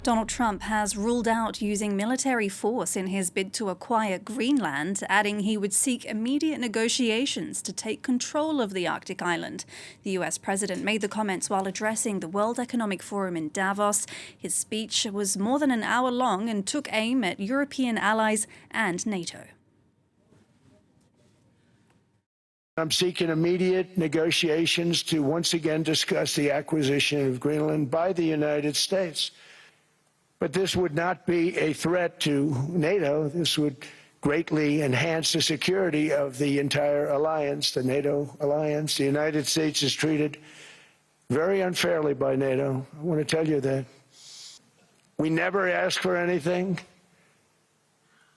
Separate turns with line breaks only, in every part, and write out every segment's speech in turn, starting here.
Donald Trump has ruled out using military force in his bid to acquire Greenland, adding he would seek immediate negotiations to take control of the Arctic island. The US president made the comments while addressing the World Economic Forum in Davos. His speech was more than an hour long and took aim at European allies and NATO.
I'm seeking immediate negotiations to once again discuss the acquisition of Greenland by the United States. But this would not be a threat to NATO. This would greatly enhance the security of the entire alliance, the NATO alliance. The United States is treated very unfairly by NATO. I want to tell you that. We never asked for anything,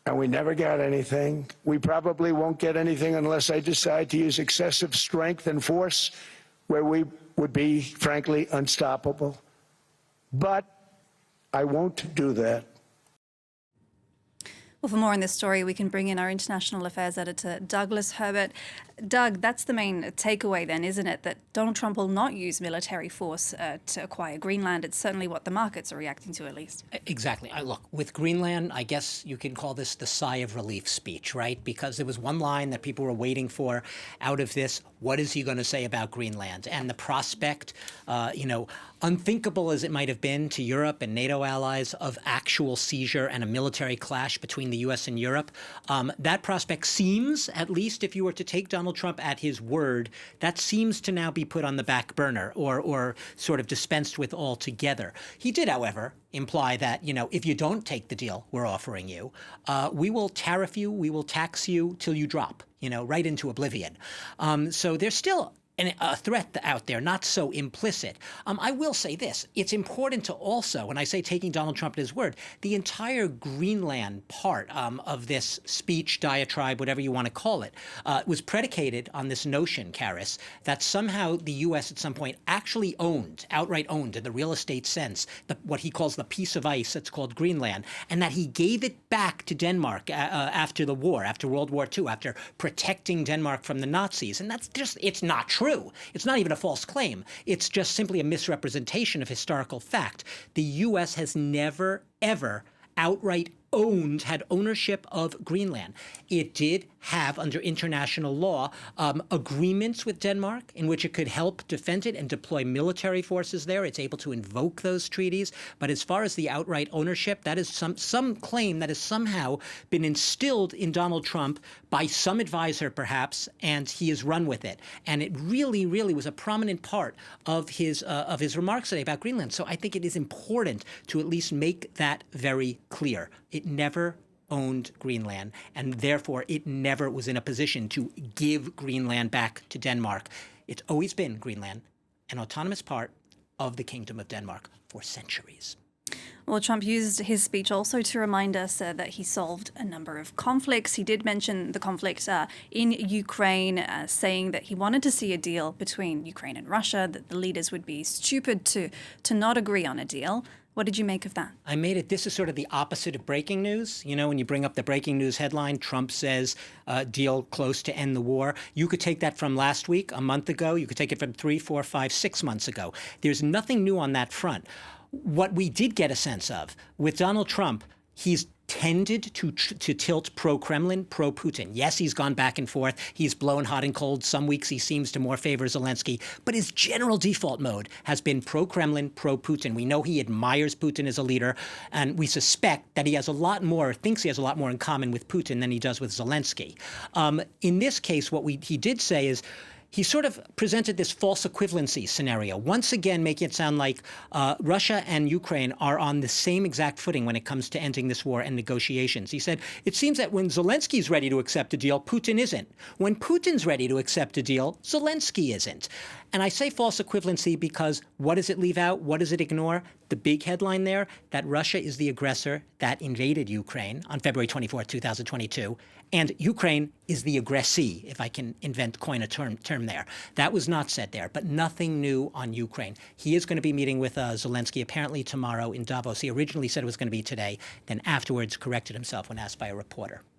and we never got anything. We probably won't get anything unless I decide to use excessive strength and force, where we would be, frankly, unstoppable. But I won't do that.
Well, for more on this story, we can bring in our international affairs editor, Douglas Herbert. Doug, that's the main takeaway then, isn't it? That Donald Trump will not use military force to acquire Greenland. It's certainly what the markets are reacting to, at least.
Exactly. Look, with Greenland, I guess you can call this the sigh of relief speech, right? Because there was one line that people were waiting for out of this. What is he going to say about Greenland? And the prospect, unthinkable as it might have been to Europe and NATO allies, of actual seizure and a military clash between the U.S. and Europe, that prospect seems, at least if you were to take Donald Trump at his word, that seems to now be put on the back burner or sort of dispensed with altogether. He did, however, imply that, if you don't take the deal we're offering you, we will tariff you, we will tax you till you drop, right into oblivion. So there's still a threat out there, not so implicit. I will say this. It's important to also, when I say taking Donald Trump at his word, the entire Greenland part of this speech, diatribe, whatever you want to call it, was predicated on this notion, Karis, that somehow the U.S. at some point actually outright owned in the real estate sense, what he calls the piece of ice that's called Greenland, and that he gave it back to Denmark after the war, after World War II, after protecting Denmark from the Nazis. And that's just, it's not true. It's not even a false claim. It's just simply a misrepresentation of historical fact. The U.S. has never, ever outright had ownership of Greenland. It did have, under international law, agreements with Denmark in which it could help defend it and deploy military forces there. It's able to invoke those treaties. But as far as the outright ownership, that is some claim that has somehow been instilled in Donald Trump by some advisor, perhaps, and he has run with it. And it really, really was a prominent part of his remarks today about Greenland. So I think it is important to at least make that very clear. It never owned Greenland, and therefore it never was in a position to give Greenland back to Denmark. It's always been, Greenland, an autonomous part of the Kingdom of Denmark for centuries.
Well, Trump used his speech also to remind us that he solved a number of conflicts. He did mention the conflict in Ukraine, saying that he wanted to see a deal between Ukraine and Russia, that the leaders would be stupid to not agree on a deal. What did you make of that?
I made it. This is sort of the opposite of breaking news. When you bring up the breaking news headline, Trump says deal close to end the war. You could take that from last week, a month ago. You could take it from 3, 4, 5, 6 months ago. There's nothing new on that front. What we did get a sense of with Donald Trump, he's tended to tilt pro-Kremlin, pro-Putin. Yes, he's gone back and forth. He's blown hot and cold. Some weeks he seems to more favor Zelensky. But his general default mode has been pro-Kremlin, pro-Putin. We know he admires Putin as a leader, and we suspect that he has thinks he has a lot more in common with Putin than he does with Zelensky. In this case, what he did say is, he sort of presented this false equivalency scenario, once again making it sound like Russia and Ukraine are on the same exact footing when it comes to ending this war and negotiations. He said, it seems that when Zelensky's ready to accept a deal, Putin isn't. When Putin's ready to accept a deal, Zelensky isn't. And I say false equivalency because what does it leave out? What does it ignore? The big headline there, that Russia is the aggressor that invaded Ukraine on February 24, 2022, and Ukraine is the aggressee, if I can coin a term there. That was not said there, but nothing new on Ukraine. He is going to be meeting with Zelensky apparently tomorrow in Davos. He originally said it was going to be today, then afterwards corrected himself when asked by a reporter.